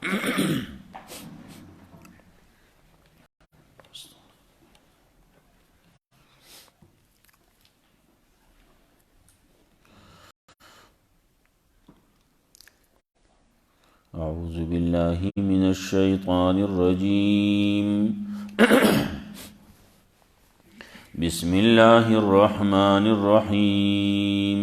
أعوذ بالله من الشيطان الرجيم بسم الله الرحمن الرحيم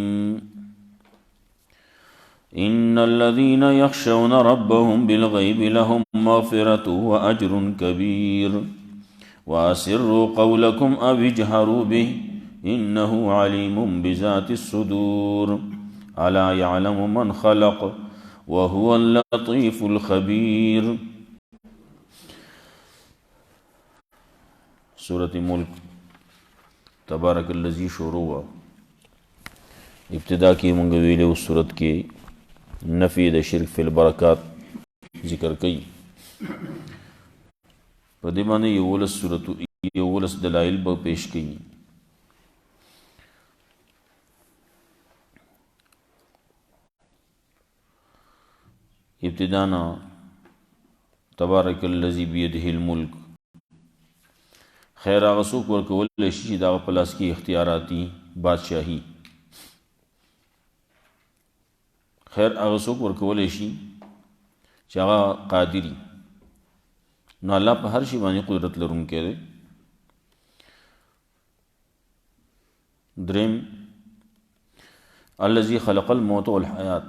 إن الذين يخشون ربهم بالغيب لهم مغفرة وأجر كبير وأسروا قولكم أو اجهروا به إنه عليم بذات الصدور ألا يعلم من خلق وهو اللطيف الخبير. سورة ملک تبارک الذی شروع ابتدا کی منگ ویلے اس صورت کی نفی د شرک فی البرکات ذکر کئی پدیمانے یولس دلائل با پیش کئی. ابتدانا تبارک الذی بیدہ الملک خیر آغا سوک ورکول شی دا پلاس کی اختیاراتی بادشاہی خیر آغا سوک ورکول شی چاگا قادری نو اللہ پا ہر شی بانی قدرت لرون کے دے. درم الذی خلق الموت والحیات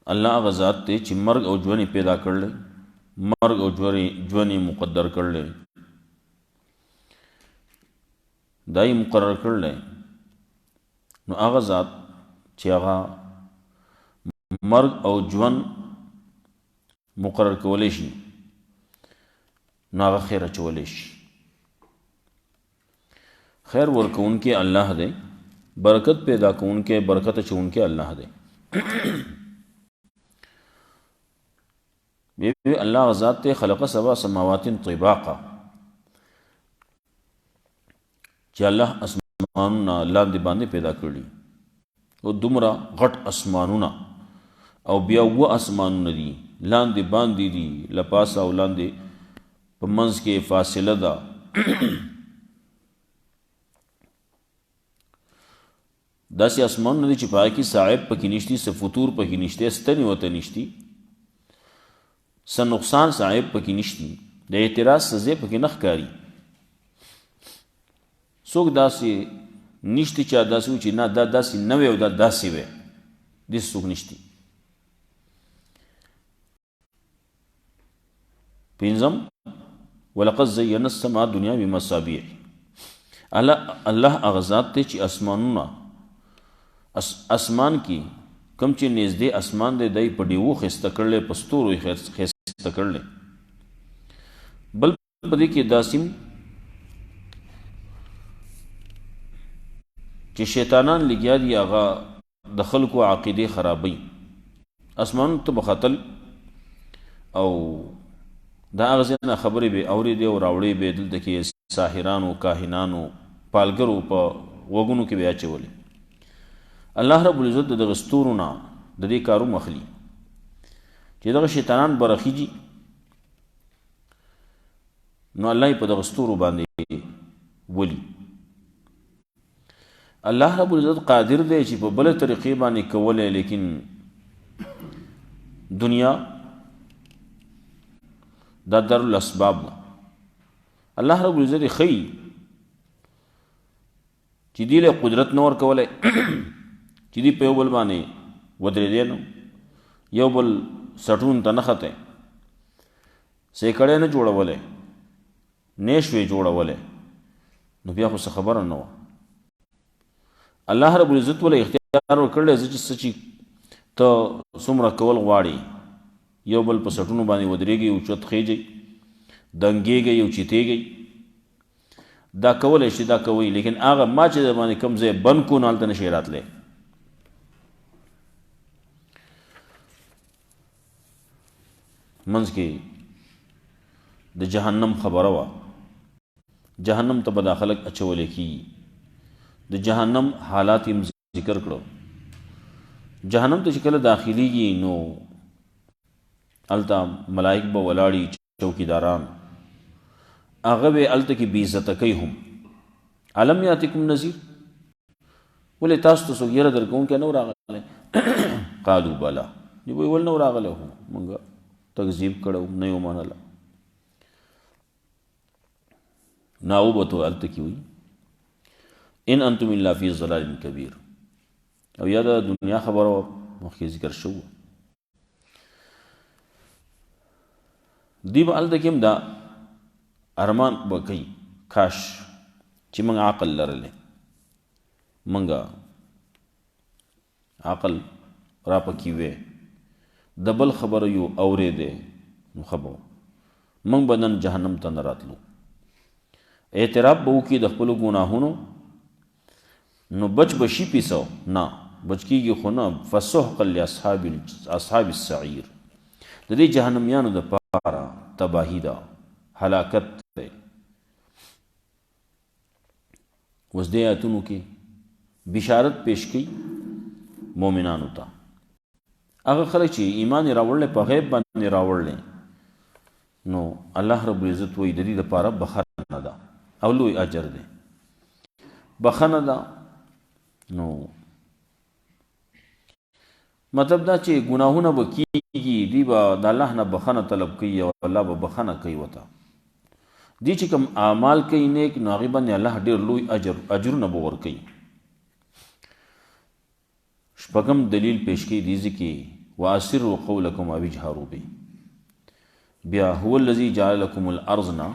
اللہ آغا ذات تے چی مرگ او جوانی پیدا کر لے مرگ او جوانی مقدر کر لے دائی مقرر کر لے نو آغا ذات چی آغا مرگ او جوان مقرر کولے شی نو آغا خیر اچولے شی خیر ورکون کے اللہ دے برکت پیدا کون کے برکت اچون کے اللہ دے. اللہ ذات تے خلق سبع سماوات طباقا چی اللہ اسمانونا لاندے باندے پیدا کرلی او دمرا غٹ اسمانونا او بیا و اسمانونا دی لاندے باندی دی لپاسا او لاندے پمنز کے فاصلہ دا دا سی اسمانونا دی چی پاکی کی صاحب پکی نشتی سے فطور پکی نشتی استنی وطا نشتی سن نقصان صاحب پکی نشتی دا اعتراض سزے پکی نخ کاری سوک دا سی نشتی چا دا سی وچی نا دا سی نوے و دا سی وے دیس سوک نشتی. پینزم وَلَقَدْ زَيَّنَ السَّمَاءَ دنیا بِمَصَابِيحِ اللہ اغزاد تے چی اسمانونا اسمان کی کم چی نیزدے اسمان دے دائی پڑیوو خیستا کرلے پستوروی خیستا کرلے بل پدی کی داسم چی شیطانان لگیا دی آغا دخل کو عقیدے خرابی اسمان تو بخاتل او دا اغزینا خبری بے اوری دے و راوڑی بے دل دکی ساحرانو کاہنانو پالگرو پا وگنو کی بے آچے ولی اللہ رب العزت دا غستورونا دا دے کارو مخلی چی دا شیطانان برخی جی نو اللہ پا دا غستورو باندے ولی اللہ رب العزت قادر دے چی پا بلے طریقی باندے کولے لیکن دنیا دا در الاسباب دا اللہ رب العزت خی چی دیل قدرت نور کولے چی دی پیو بل بانے ودری دینو یو بل سٹون تا نخطے سیکڑے نا جوڑا ولے نیشوی جوڑا ولے نو بیا خو خبر نو اللہ رب العزت ولے اختیار ورکڑلے سچی تا سمرا کول غواړي یو بل په سټونو باندې ودرېږي او چت خېږي دنګېږي او چیتېږي دا کولی شي دا کوي لیکن هغه ما چې در باندې کوم ځای بند کو نو هلته نشي راتلی. منځ کې د جهنم خبره وه جهنم ته به دا خلک اچولی کېږي د جهنم حالات یې ذکر کړو جهنم ته چې کله داخليږي نو الته ملائک به ولاړي چوکیداران هغه به الته کې بې عزته کوي هم علم یاتکم نذیر ولې تاسو ته څوک یره درکوونکی نه و راغلی قالو بلا دی وایي ول نه و راغلی خو مونږ تکذیب کړی نه یې ومنله ناو به تو هلته کې وي ان انتم الا فی ضلال کبیر او یا د دنیا خبره مخکې ذکر شو دی به هلته کې هم دا ارمان به کوي کاش چې موږ عقل لرلی موږ عقل را پکې وی د بل خبره یو اورېدی نو ښه به موږ به نن جهنم ته نه راتلو اعتراف به وکړي د خپلو ګناهونو نو بچ به شي پیسو نه بچ کېږي خو نه فسحقا لاصحاب السعیر د دې جهنمیانو دپاره تباهي ده هلاکت دی اوس دې آیتونو کې بشارت پیش کړي مؤمنانو ته هغه خلک چې ایمان یې راوړلی په غیب باندې راوړلی نو الله رب العزت وایي د دې دپاره بخښنه ده او لوی اجر دی بخښنه ده نو مطلب دا چې ګناهونه به کېږي دوی به د الله نه بخښنه طلب کوي او الله به بخښنه کوي ورته دی چې کوم اعمال کوي نیک نو هغې باندې الله ډېر لوی اجرونه به ورکوي شپږم دلیل پیش کوي دې کې واسروا قولکم او اجهروا به بیا هو الذي جعل لكم الارض نه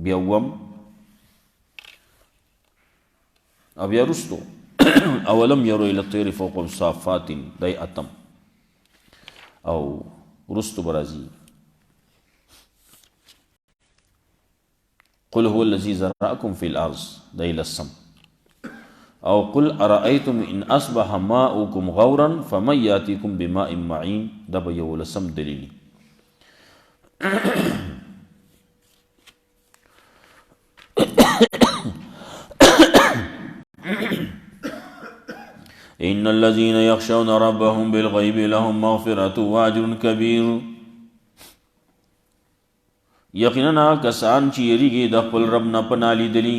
بیا وم او بیا رستو اولم يروا الى الطير فوقهم صافات دای اتم او رستو برازي قل هو الذي زرعكم في الارض دای لسم او قل ارأيتم ان اصبح ماؤكم غورا فمن ياتيكم بماء معين دب یو لسم دلیل ان الذين يخشون ربهم بالغيب لهم مغفرة واجر كبير یقینا کسان چې یریږي د خپل رب نه پناه لیدلي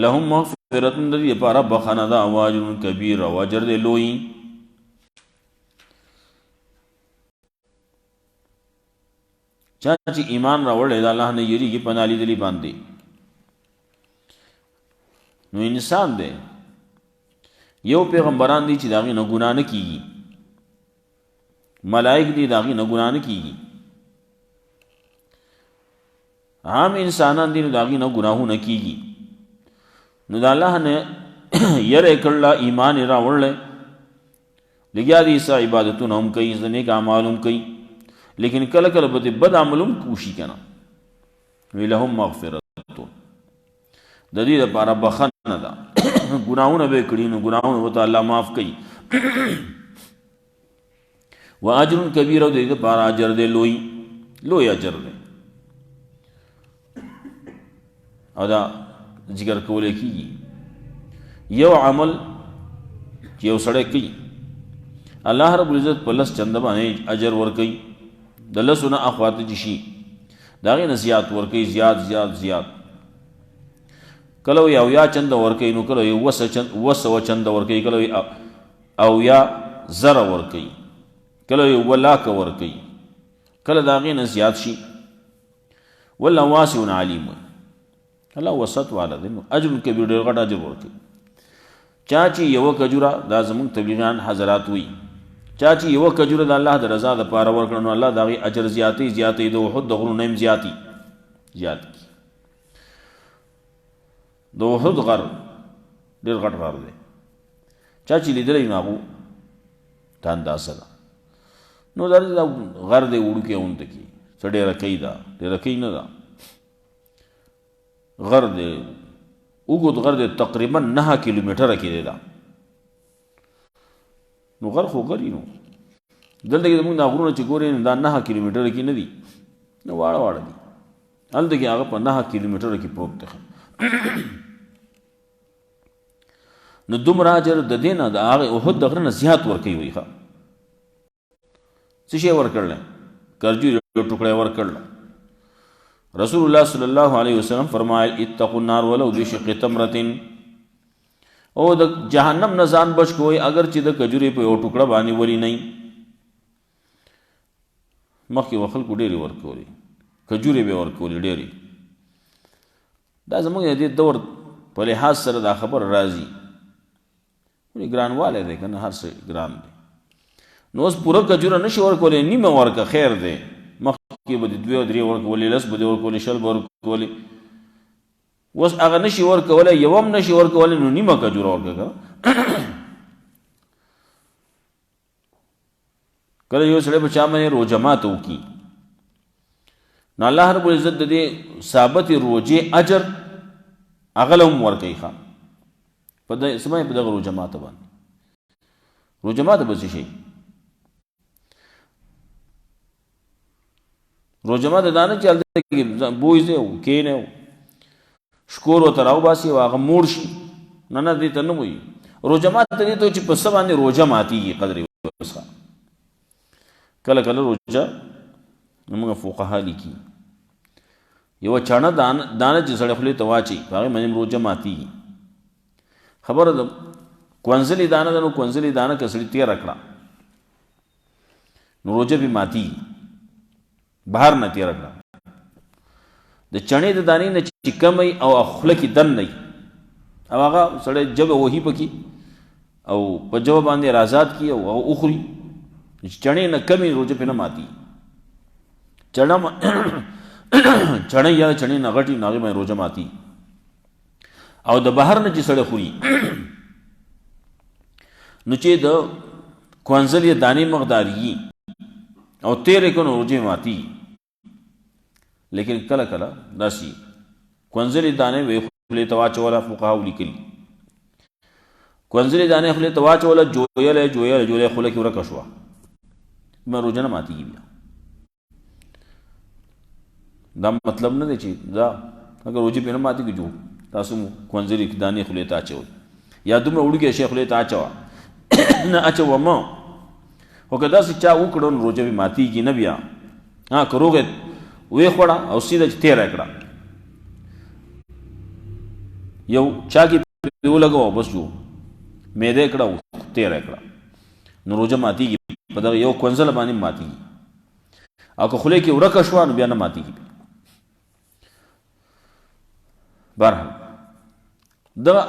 لهم مغفرة د دې لپاره بخښنه ده او اجر کبیر او اجر دی لوی چا چې ایمان راوړی د الله نه یریږي پناه لیدلي باندې نو انسان دی یو پیغمبران دی چې د هغې نه ګناه نه کېږي ملائک دی د هغې نه ګناه نه کېږي عام انسانان دی نو د هغې نه ګناهونه کېږي نو د الله نه یره یې کړله ایمان یې راوړلی لګیا دي څه عبادتونه هم کوي څه نیک اعمال هم کوي لیکن کله کله به بد عمل هم کوشي که نه وی لهم مغفرت د دې دپاره بخښنه ده ګناهونه به یې کړي نو ګناهونه ورته الله معاف کوي و اجر کبیر او د دې دپاره اجر دی لوی اجر دی او دا ذکر کولی کېږي یو عمل چې یو سړی کوي الله رب العزت په لس چنده باندې اجر ورکوي د لسو نه اخواته چې شي د هغې نه زیات ورکوي زیات کله وی اویا چنده ورکوي نو کله وی 200 چنده ورکوي کله وی اویا زره ورکوي کله وی 2 لاکه ورکوي کله د هغې نه زیات شي والله واسع علیم الله وسط والا دی نو اجر کبیر ډېر غټ اجر ورکوي چا چې یوه کجوره دا زموږ تبلیغیان حضرات وي چا چې یوه کجوره د الله د رضا دپاره ورکړه نو الله د هغې اجر زیاتوي د احد د غرونو نه هم زیات د احد غر ډېر غټ غر دی چا چې لیدلی نو هغو ته اندازه ده نو دا غر دی وړوکی غونته کې څه ډېره کوي ده ډېره کوي نه ده غر دی اوږد غر دی تقریبا 9 کیلومیټره کې دی دا نو غر خو غر نو دلته کې زموږ دا غرونه چې ګورې دا 9 کیلومیټره کې نه دي نو واړه دي هلته کې هغه په 9 کیلومیټره کې پروت دی نو دومره اجر د دې نه د هغې احد د غره نه زیات ورکوي وایي ښه څه شی ورکړل کرجوري یو ټوکړی ورکړل رسول الله صلی الله علیه وسلم فرمایل اتقوا النار ولو بشق تمرة او د جهنم نه ځان بچ کوئ اگر چې د کجوري په یو ټوکړه باندې ولی نه مخکې به خلکو ډېرې ورکولې کجورې به یې ورکولې ډېرې دا زموږ د دې دور په لحاظ سره دا خبر راځي ولې ګرانوالی دی که نه هر څه ګران دی نو اوس پوره کجوره نشي ورکولی نیمه ورکه خیر دی مخکې به د 2 او 3 ورکولې 10 به دې ورکولې 10 به ورکولې اوس هغه نشي ورکولی یو هم نشي ورکولی نو نیمه کجوره ورکه که کله یو سړی په چا باندې روژه ماته وکړي نو الله رب العزت د دې ثابت روژې اجر هغه له هم ورکوي ښه په څه باندې په دغه روژه ماته باندې روژه ماته به څه شي روژه ماته دا نه چې هلته بوځي او کښېني او شکور ورته راوباسي او هغه موړ شي نه نه دې ته نه وایي روژه ماته دې ته چې په څه باندې روژه ماتېږي قدر وسه کله کله روژه زموږ فقها لیکي یوه چاڼه دانه چې سړی خولې ته واچوي په هغې باندې روژه ماتېږي خبره ده کونزلې دانه ده نو کونزلې دانه که سړي تېره کړه نو روژه پې ماتېږي بهر نه تېره کړه د چڼې د دانې نه چې کم وي او خوله کې دن نه وي او هغه سړی ژبه وهي پکې او په ژبه باندې رازاد کړي او هغه وخوري چڼې نه کمې روژه پې نه ماتېږي چڼۍ یا د چڼې نه غټي نو هغې باندې روژه ماتېږي او د بهر نه چې سړی خوري نو چې د کونزل یا دانې مقدار وي او تېرې کړو نو روژې ماتېږي لیکن کله کله داسې کونزلې دانې وې خولې ته واچوله فقهاو لیکلي کونزلې دانې خولې ته واچوله جویله خوله کې ورکه شوه بیا روژه نه ماتېږي بیا دا مطلب نه دی چې دا اگر روژې پې نه ماتېږي جو تاسو مو کونزلې دانې خولې ته اچوئ یا دومره وړوکی شی خولې ته اچوه نه اچوه مه خو که داسې چا وکړو نو روژه پې ماتېږي نه بیا که روغې ویې خوړه او سیده چې تېره کړه یو چا کې پې ولګوه بس جو معده یې کړه او تېره کړه نو روژه ماتېږي په دغه یو کونزله باندې ماتېږي او که خولې کې ورکه شوه نو بیا نه ماتېږي بهرحال دغه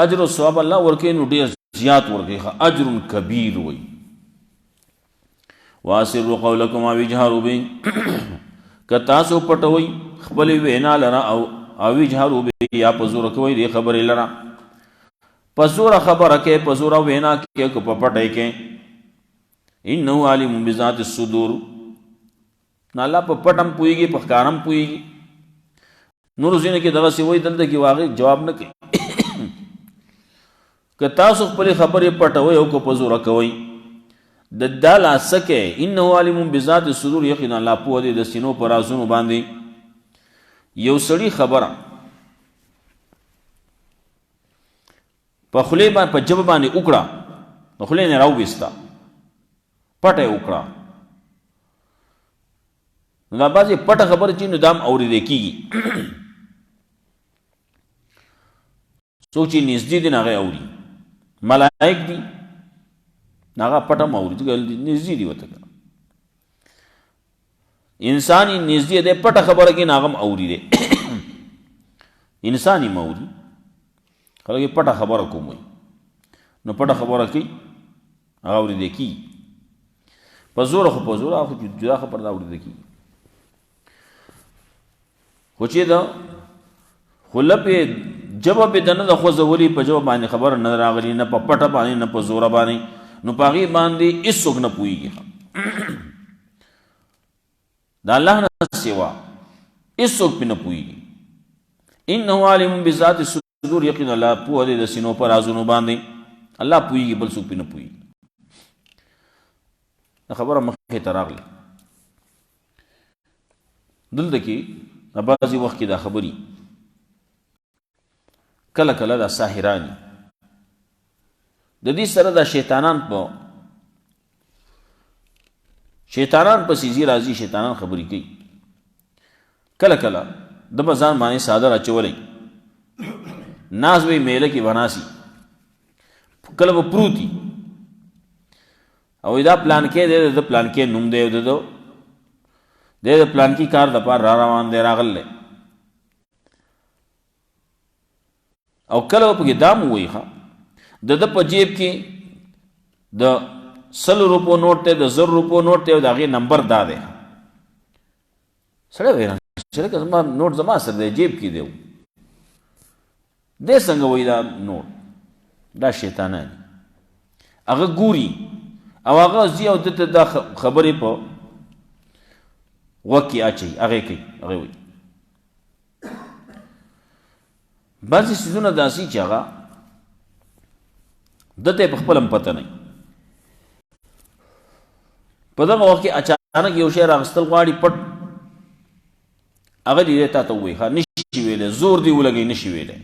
اجر او ثواب الله ورکوي نو ډېر زیات ورکوي اجر کبیر وایي واسروا قولکم او اجهروا به که تاسو پټوئ خپلې وینا لره او اجهروا به یا په زوره کوئ دې خبرې لره په زوره خبره کې په زوره وینا کې که په پټۍ کې انه علیم بذات الصدور نو الله په پټم پوهېږي په ښکارم پوهېږي نور ځینې کې دغسې وایي دلته کې واقع جواب نه کوي که تاسو خپلې خبرې پټوئ او که په زوره کوئ د دا لاسه کې انه علیم بذات الصدور یقینا الله پوه دی د سینو په رازونو باندې یو سړي خبره په خولې باندې په ژبه باندې وکړه نو خولې نه راوویسته پټه یې وکړه نو دا بعضې پټه خبره چې نو دا هم اورېدی کېږي څوک چې نږدې دي نو هغه اوري ملائک دي هغه پټه هم اوري ځکه نږدې دي ورته که انسان یې نږدې دی پټه خبره کوي نو هغه هم اوري دی انسان یې م اوري خلک یې پټه خبره کوم وایي نو پټه خبره کوي هغه اورېدی کېږي په زوره خو په زوره هغه جدا خبره دا اورېدی کېږي خو چې د خوله پې ژبه پې د نه د خوځولي په ژبه باندې خبره نه راغلي نه په پټه باندې نه په زوره باندې نو په هغې باندې هېڅوک نه پوهېږي د الله نه سوا هېڅوک پې نه پوهېږي انه علیم بذات الصدور یقینا الله پوه دی د سینو په رازونو باندې الله پوهېږي بل څوک پې نه پوهېږي دا خبره مخکې ته راغله دلته کې بعضې وخت کې دا خبرې کله کله دا ساحرانی د دې سره دا شیطانان په سیزی راځي، شیطانان خبرې کوي. کله کله د بزان باندې صادر اچولې ناز وی میله کې بناسي، کله به پروتي او دا پلان کې د پلان کې نوم دی، د پلان کې کار د پار را روان دی راغله. او کله په کې دام وای ښا د په جیب کې د 100 روپو نوٹ ته، د 100 روپو نوٹ ته، دا غي نمبر دا دی. سره ویل چې زما نوٹ زما سره دی، جیب کې دی. دې څنګه وای دا نوٹ؟ دا شیطانان هغه ګوري او هغه زیاو د خبرې په وکی اچي، هغه کوي، هغه وي. بعضې څیزونه داسې چې هغه دته په خپل هم پته نه وي. په دغه وخت کې اچانک یو شی راغستل غواړي پټ، هغه دې تا ته ووایي ښه نشي ویلی، زور دې ولګوي نشي ویلی.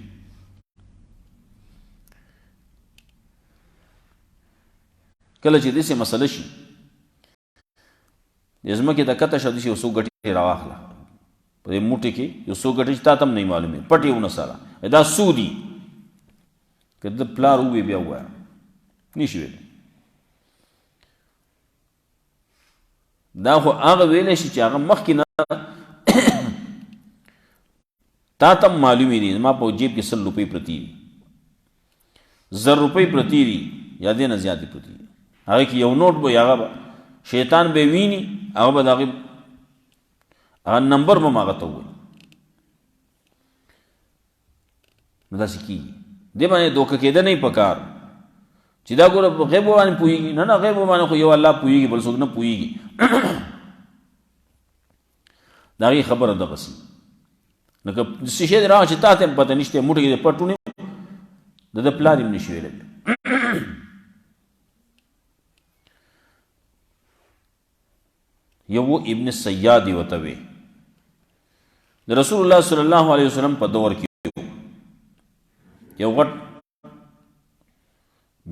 کله چې داسې مسله شي د ځمکې ته کته شه داسې یو څو ګټې راواخله په دې موټې کې، یو څو ګټې چې تا ته هم نه معلومې، پټ یې ونساله دا څو دي. که د پلار ووایي بیا ووایه نشي ویلی. دا خو هغه ویلی شي چې هغه مخکې نه تا ته هم معلومې دي. زما په جیب کې 100 روپۍ پرتې دي، 100 روپۍ پرتې دي یا دې نه زیاتې پرتې دي. هغه کې یو نوٹ به هغه به شیطان به ویني، هغه به د هغې نمبر به هم هغه ته ووایي. نو داسې کېږي. دې باندې دوکه کېده نه وي پکار چې دا ګوره په غیبو باندې پوهېږي. نه غیبو باندې خو یو الله پوهېږي، بل څوک نه پوهېږي. د هغې خبره دغسې لکه څه شی دې راغله چې تا ته هم پته نشته، موټې کې دې پټ ونیو، د ده پلار یې هم نشي ویلی. یو ابن سیاد ورته وی، د رسول الله صلی الله علیه وسلم په دور کې یو غټ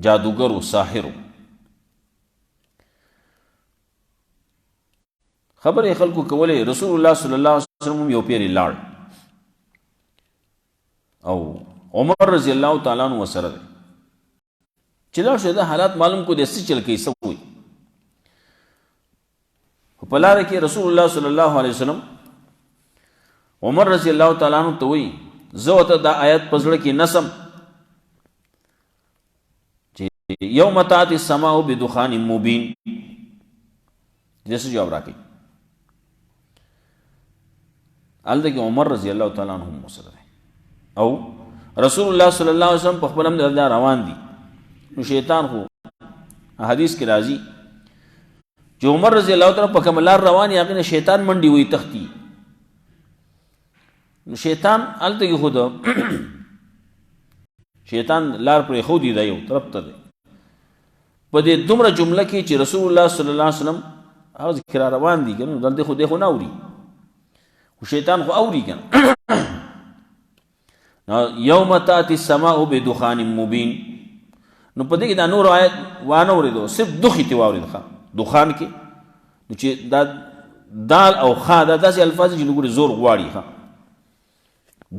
جادوګر و ساحر و. خبرې خلکو کولې. رسول الله صلی الله علیه وسلم یو پیری لاړ او عمر رضی الله تعالی عنہ وسره چې لاړ شو، دا حالات معلوم کو دې څه چل کوي څه وایي. په لاره کې رسول الله صلی الله علیه وسلم عمر رضی الله تعالی عنہ ته وایي زه ورته دا آیت په زړه کې نسم چې یوم تأتی السماء بدخان مبین. دې څه جواب راکړي؟ هلته کې عمر رضی الله تعالی عنہ هم وسره او رسول الله صلی الله علیه وسلم په خپل هم دا روان دي. نو شیطان خو حدیث کې راځي چې عمر رضی الله تعالی په کوم لار روان یې، هغې نه شیطان منډي وایي تختی. نو شیطان هلته کې خود شیطان لار پرې ښودي، دا یو طرف ته دی. په دې دومره جمله کې چې رسول الله صلی الله علیه وسلم هغه ذکر روان دي که نه، دلته خو دی خو نه اوري، خو شیطان خو اوري که نه. یوم تأتی السماء بدخان مبین. نو په دې کې دا نور آیت وانه اورېدو، صرف دخې تې واورېد دخان کې. نو چې دا دال او خا دا داسې الفاظ چې لږ زور غواړي. ښه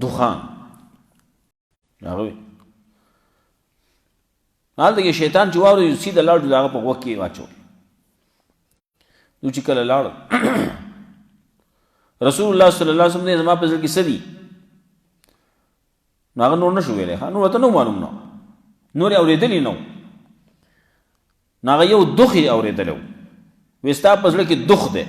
دخان هغه وي. هلته کې شیطان چې واورېد سیده لاړ، د هغه په غوږ کې واچول. نو چې کله لاړ رسول الله صلی الله علیه وسلم نه زما په زړه کې څه دي، نو هغه نور نه شو ویلی. نور ورته نه معلوم نه، نور یې اورېدلي نه و. نو هغه یو دخ یې اورېدلی و، وایي ستا په زړه کې دخ دی.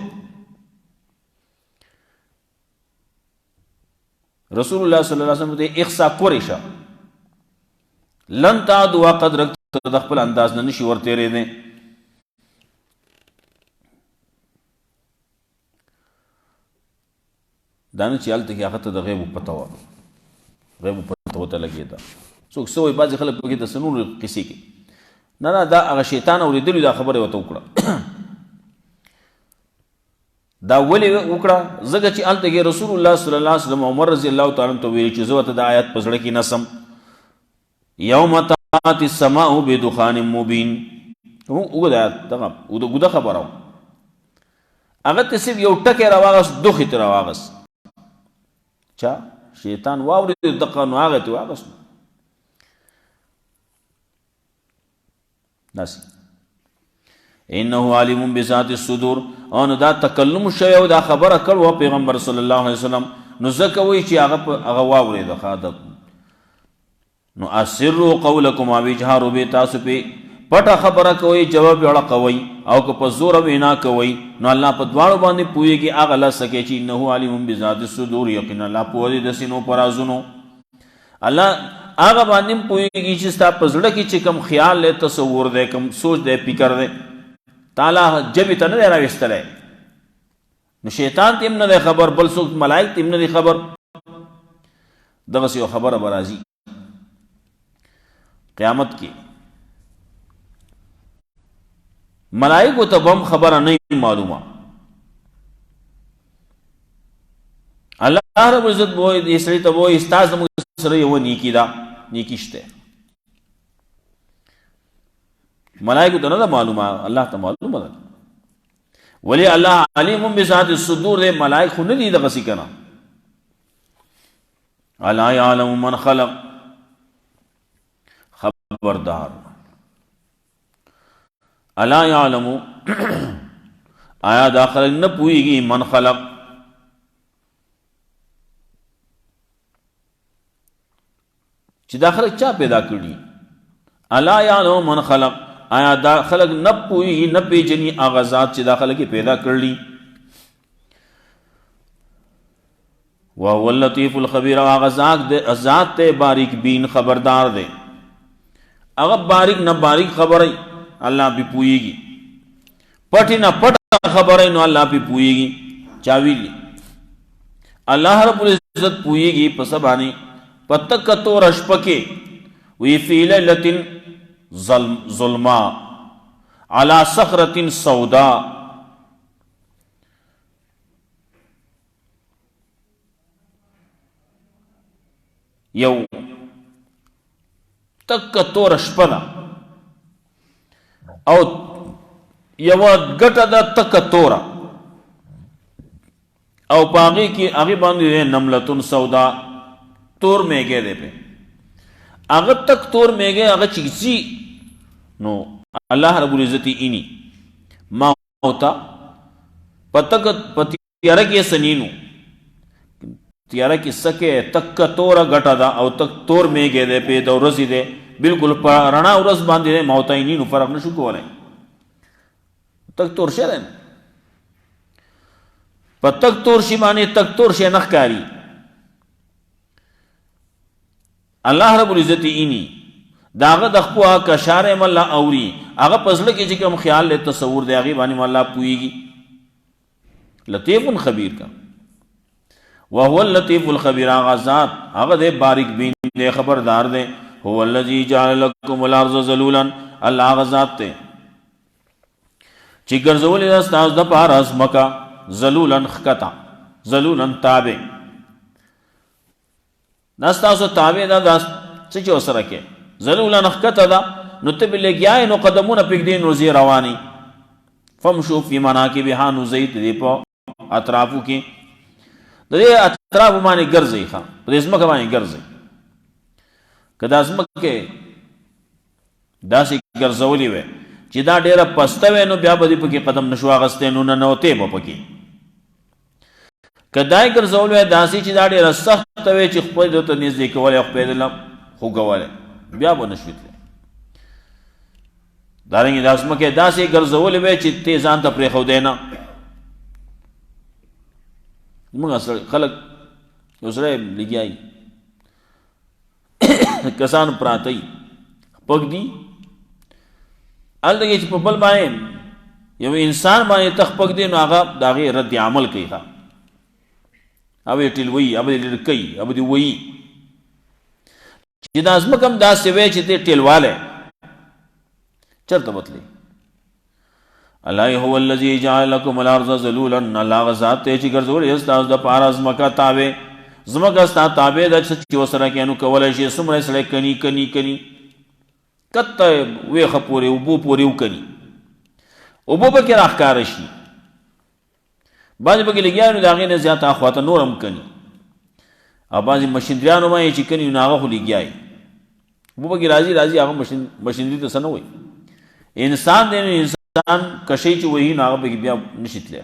رسول الله صلی الله علیه وسلم ته اخسا کورې شه، لن تعدوا قدرک، ته د خپل انداز نه نشي ورتېرېدی. دا نه چې هلته کې هغه ته د غیبو پته وه، غیبو پته ورته لګېده. څوک څه وایي، بعضې خلک پکې د څه نورې قصې کوي. نه دا هغه شیطان اورېدلي دا خبره ورته وکړه. دا ولې وکړه؟ ځکه چې هلته کې رسول الله صلی الله علیه وسلم عمر رضی الله تعالی عنہ ته ویلي چې زه ورته د آیت په زړه کې نسم. یوم وانشقت السماء بدخان مبین. اوږده خبره وه، هغه ته صرف یو ټکی راواغست، دوخې ته راواغست. چا شیطان واورېد دقه نو هغه ته واغست. داسې انه علیم بذات الصدور. او نو دا تکلم شوی او دا خبره کړو پیغمبر صلی الله علیه وسلم، نو ځکه وایي چې هغه واورېده. نو اسروا قولکم او اجهاروا به، تاسو پې پټه خبره کوئ، جواب یې اړقوئ، او که په زوره وینا کوئ، نو الله په دواړو باندې پوهېږي. هغه لسه کوي چې انه علیم بذات الصدور، یقینا الله پوه دی د سینو په رازونو. الله هغه باندې هم پوهېږي چې ستا په زړه کې چې کوم خیال دی، تصور دی، کوم سوچ دی، فکر دی، تعالی جبې ته نه دی راویستلی. نو شیطان ته هم نه دی خبر، بل څوک ملائک ته هم نه دی خبر. دغسې یو خبره به راځي قیامت کې، ملائکو ته هم خبره نه معلومه. الله رب العزت به وایي دې سړي ته به وایي ستا زموږ سره یوه نیکي ده، نیکي شته. ملائکو ته نه ده معلومه، الله ته معلومه ده. ولی الله علیم بذات الصدور دی، ملائک خو نه دي دغسې که نه. الا یعلم من خلق، خبردار. الا یعلم آیا دا خلق نه پوهیږي، من خلق چې دا خلق چا پیدا کړي. الا یعلم من خلق، آیا دا خلق نه پوهیږي، نه پیژني هغه ذات چې دا خلق پیدا کړي. وهو اللطیف الخبیر، هغه ذات ته باریک بین خبردار دی. هغه باریک نه باریک خبره الله پې پوهیږي، پټې نه پټه خبره نو الله پې پوهیږي. چا ویلي؟ الله رب العزت پوهیږي په څه باندې؟ په تکه توره شپه کې وی فی لیلة ظلماء علی صخرة سوداء. یو تکه توره شپه ده او یوه ګټه ده تکه توره، او په هغې کې هغې باندې نملتون سودا، تور میږی دی پې. هغه تک تور میږی هغه چې ځي نو الله رب العزت اینی ما ہوتا په تیاره کې سنینو، تیاره کې سکه تکه توره ګټه ده او تک تور میږی دی پې، د ورځې دی بالکل په رڼا ورځ باندې دی موتایني، نو فرق نشو کولی. تک تور شی دی، په تک تور شي باندې تک تور شی نه ښکاري. الله رب العزت اینی د هغه د خپو کشار م الله اوري، هغه په زړه کې چې کوم خیال دی، تصور دی، هغې باندې م الله پوهېږي. لطیف خبیر کا، وهو اللطیف الخبیر، هغه ذات هغه دی باریک بین دی، خبردار دی. هو الذی جعل لکم الارض ذلولا، الله هغه ذات دی چې ګرځولې ده ستاسو دپاره ځمکه ذلولا ښکته، ذلولا تابع. دا ستاسو تابع ده، دا څه چې ورسره کې ذلولا ښکته ده، نو ته پې لګیایې نو قدمونه پرېږدې نو ځې روانې. فامشوا فی مناکبها، نو ځئ د دې په اطرافو کې، د دې اطرافو باندې ګرځئ، ښه په دې ځمکه باندې ګرځئ. که دا ځمکې داسې ګرځولې وی چې دا ډېره پسته وی، نو بیا به دې پکې قدم نشو اخیستی، نو ننوتې به پکې. که دا یې ګرځول وی داسې چې دا ډېره سخته وی چې خپل دې ته نږدې کولی او خپل دې خوږولی، بیا به نشوې تللی. دارنګې دا ځمکې داسې ګرځولې وی چې ته ځان ته پرېښودی نه. زموږ خلک یو سړی لګیایي کسان پراته یي پک دي، هلته کې چې په بل باندې یو انسان باندې ته خپک دی، نو هغه د هغې رد عمل کوي، ښه هغه یې ټیلوي، هغه یې لرې کوي، هغه دې ویي چې دا ځمکه هم داسې وی چې ته ټیلوالی چېرته بتلی. الله هو الذي جعل لكم الارض ذلولا، الله هغه ذات دی چې ګرځولی یې ستاسو دپاره ځمکه تابع. ځمکه ستا تابع ده چې ورسره کې نو کولی شي څومره یې سړی کني کني کني. کته ویخه پورې اوبو پورې وکني اوبو به کې راښکاره شي بعضې پکې لګیا نو د هغې نه زیاته اخواته نور هم کني او بعضې مشندریانو ما یې چې کني نو هغه خو لګیا یې اوبو پکې راځي هغه مشندري ته څه نه وایي انسان دی نو انسان کشی چې وهي نو هغه پکې بیا نشي تللی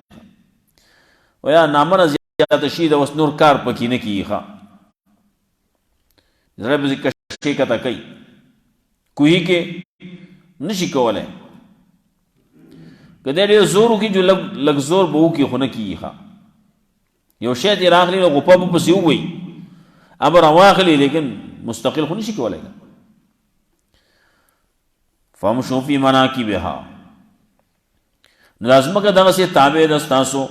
ویا نامنه زیاته شي د اوس نور کار پکې نه کېږي ښه زړه پسې کشی کته کوي کوهي کې نشي کولی که دی ډېر زور وکړي جو لږ زور به وکړي خو نه کېږي ښه یو شی دې راغلی نو غوپه به پسې ووایي ابه راواخلي لیکن مستقل خو نشي کولی فامشوا فی مناکبها نو دا ځمکه دغسې تابع ده ستاسو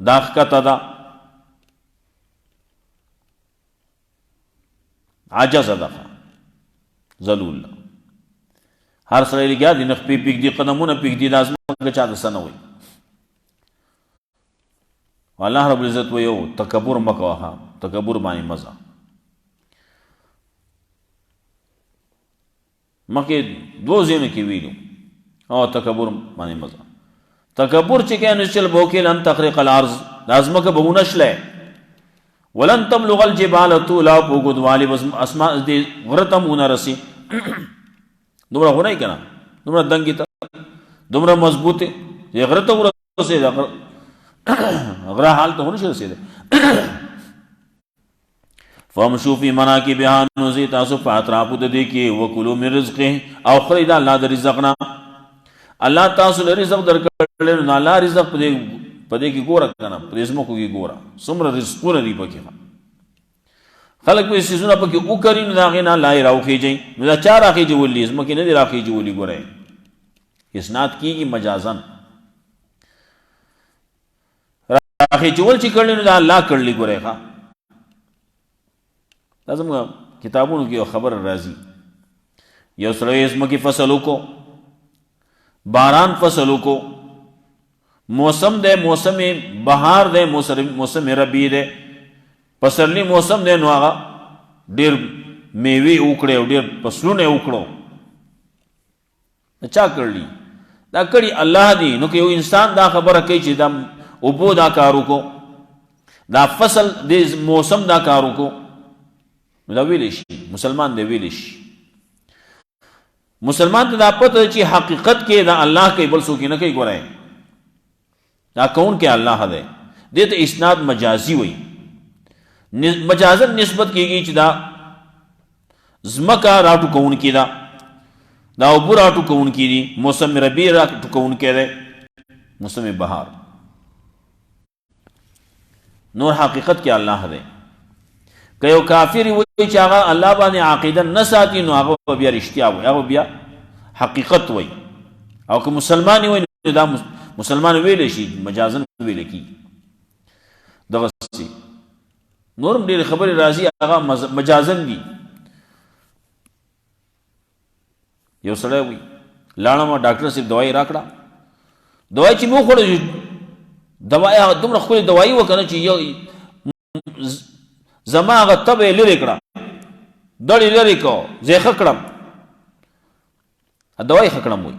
دا ښکته ده عجزه ده ذلول هر سړی لګیا دی نخ پې پرېږدي قدمونه پرېږدي دا ځمکه چا ته څه نه وایي الله رب العزت وایي او تکبر مه کوه تکبر باندې مزه مخکې دوو ځایونو کې ویلو او تکبر باندې مزه تکبر چې کوي نو چل به وکړي لن تخرق الارض دا ځمکه به ونشلی ولن تبلغ الجبال طولا په اوږدوالي به اسمان دې غره ته هم ونه رسي دومره خو نه یې که نه دومره دنګې ته دومره مضبوطې چې غره ته ورسېده غره حال ته ونشي رسېده فامشوا فی مناکبها نو ځئ تاسو په اطرافو د دې کې وکلوا من رزقه او خورئ د الله د رزق نه الله تاسو له رزق درکړلی نو الله رزق په دې کې ګوره که نه په دې ځمکو کې ګوره څومره رزقونه دي پکې خلک به څیزونه پکې وکري نو د هغې نه الله یې راوخېجئ نو دا چا راخېجولي ځمکې نه دي راخېجولي ګوره اسناد کېږي مجازن راخېجول چې کړلي نو دا الله کړلي ګوره ښه دا زموږ کتابونو کې یو خبر راځي یو سړی ځمکې فصل وکړو باران فصل وکړو موسم دی موسم بهار دی موسم ربیع دی پسرلی موسم دی نو هغه ډېر میوې وکړې او ډېر فصلونه یې وکړو چا کړلي دا کړي الله دی نو که یو انسان دا خبره کوي چې دا اوبو دا کار وکړو دا فصل د موسم دا کار وکړو نو دا ویلی شي مسلمان دی ویلی شي مسلمان ته دا پته چې حقیقت کې دا الله کوي بل څوک نه کوي ګورئ دا کون کې الله دی دې ته اسناد مجازي وایي مجازن نسبت کېږي چې دا ځمکه راټوکوونکې ده دا اوبه راټوکوونکي دي موسم ربیع راټوکوونکی دی موسم بهار نور حقیقت کې الله دی که یو کافر وایي چې هغه الله باندې عقیده نه ساتي نو هغه به بیا رښتیا وایي هغه بیا حقیقت وایي او که مسلمان وایي نو دا مسلمان ویلی شي مجازن ویلی کېږي دغسې نور هم ډېرې خبرې راځي هغه مجازن دي یو سړی وایي لاړم ډاکټر صاحب دوايي راکړه دوايي چې مې وخوړه دوايي هغه دومره ښکلې دوايي وه که نه چې یو زما هغه تبه یې لرې کړه دړې لرې کړه زه یې ښه کړم دوايي ښه کړم وایي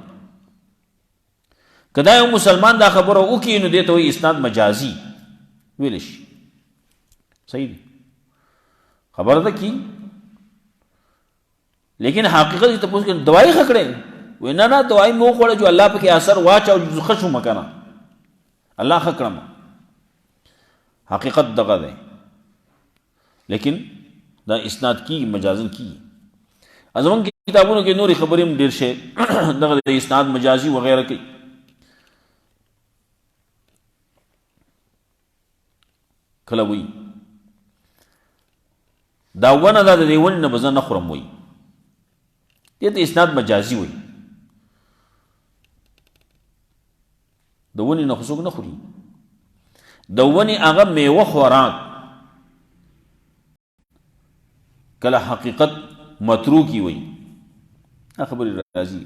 که دا یو مسلمان دا خبره وکړي نو دې ته وایي اسناد مجازي ویلی شي صحیح دی خبره ده کی لیکن حقیقت ته پوښتنه کوي دوايي ښه کړې وایي نه دوايي مې وخوړه چې الله پکې اثر واچو ښه شوم که نه الله ښه کړم حقیقت دغه دی لیکن دا اسناد کېږي مجازن کېږي زموږ کتابونو کې نورې خبرې هم ډېر شی دغه د اسناد مجازي وغیره کوي کله وایي دا ونه ده د دې ونې نه به زه نه خورم وایي دې ته اسناد مجازي وایي د ونې نه خو څوک نه خوري د ونې هغه میوه خوراک کله حقیقت متروکی وایي دا خبرې راځي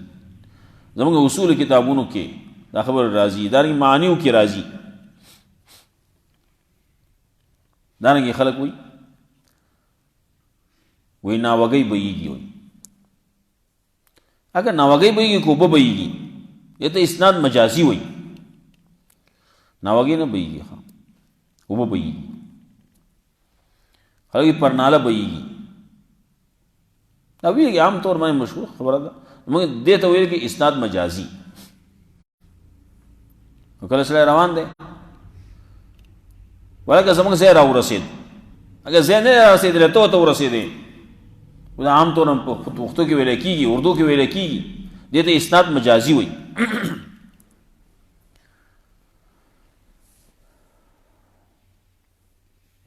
زموږ اصول کتابونو کې دا خبرې راځي دارنګې معانیو کې راځي دارنګې خلک وایي وایي ناوګۍ بهیږي وایي اگر ناوګي بېږي کو به بېږي یہ ته اسناد مجازي وي ناوګي نه بېږي ها او به بېږي خلک پر ناله بېږي دا ویږي عام طور باندې مشهور خبره ده موږ دې ته ویل کې اسناد مجازي کله سره روان دي ولکه زمونږ ځای راورسېد اگر ځای نه رسېدلی ته ورسېدې دا عام طور په پښتو کې ویل کېږي اردو کې ویل کېږي دې ته اسناد مجازي وایي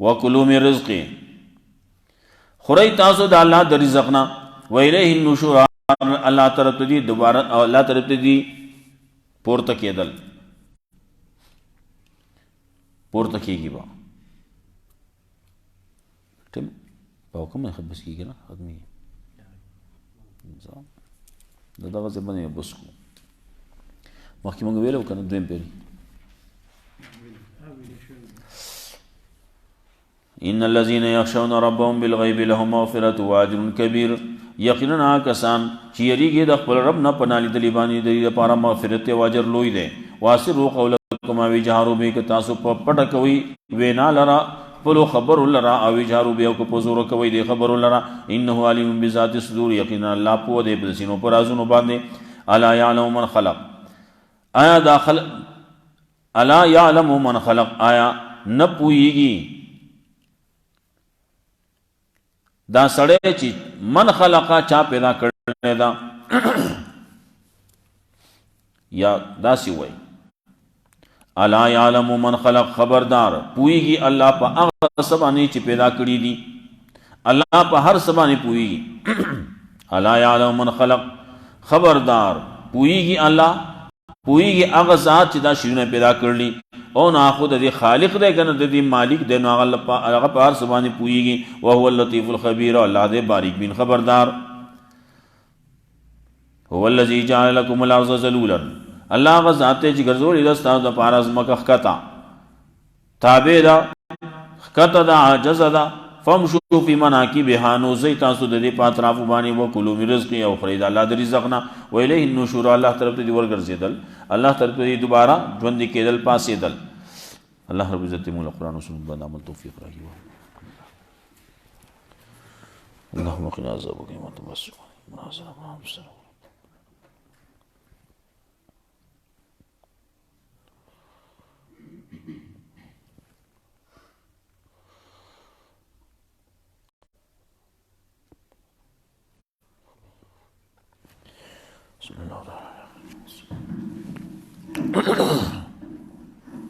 وکلوا من رزقه خورئ تاسو د الله د رزق نه وإلیه النشور الله طرف ته دي دوباره الله طرف ته دي پورته کېدل پورته کېږي به ټیم په حکم نه بس کېږي نه ختمي دا دغه ځای باندې بس کو مخکې موږ ویلو که نه دویم پیري ان الذين يخشون ربهم بالغيب لهم مغفرة واجر كبير یقینا کسان چې یریږي د خپل رب نه پناه لیدلي باندې د دې لپاره مغفرت او اجر لوی دی واسروا قولکم او اجهاروا به که تاسو په پټه کوئ وینا لرا خپلو خبرو لرا او اجهاروا به که په زوره کوئ د خبرو لرا انه علیم بذات الصدور یقینا الله پوه دی په سینو په رازونو باندې الا یعلم من خلق آیا داخل الا یعلم من خلق آیا نه پوهیږي دا سړی چې من خلقا چا پیدا کړی دا یا داسې وایي الا یعلم من خلق خبردار پوهیږي الله په هغه څه باندې چې پیدا کړي دي الله په هر څه باندې پوهیږي الا یعلم من خلق خبردار پوهیږي الله پوهیږي هغه ذات چې دا شیونه پیدا کړلي او نه خود دې خالق دی کنه دې مالک دی نو هغه په هر څه باندې پوهیږي او هو اللطیف الخبیر الله دې باریک بین خبردار هو الذی جعل لكم الارض ذلولا الله هغه ذات چې ګرځولې ده ستاسو دپاره ځمکه ښکته تابع ده ښکته ده عاجزه ده فامشوا فی مناکبها نو ځئ تاسو د دې په اطرافو باندې وکلوا من رزقه او خورئ د الله د رزق نه وإلیه النشور الله طرف ته دې ورګرځېدل الله طرف ته دې دوباره ژوندي کېدل پاسېدل الله رب عزت موږ له قرآن و سنت باندې عمل توفیق راکړي اللهم قنا عذابك وما تمسك بسم الله الرحمن الرحيم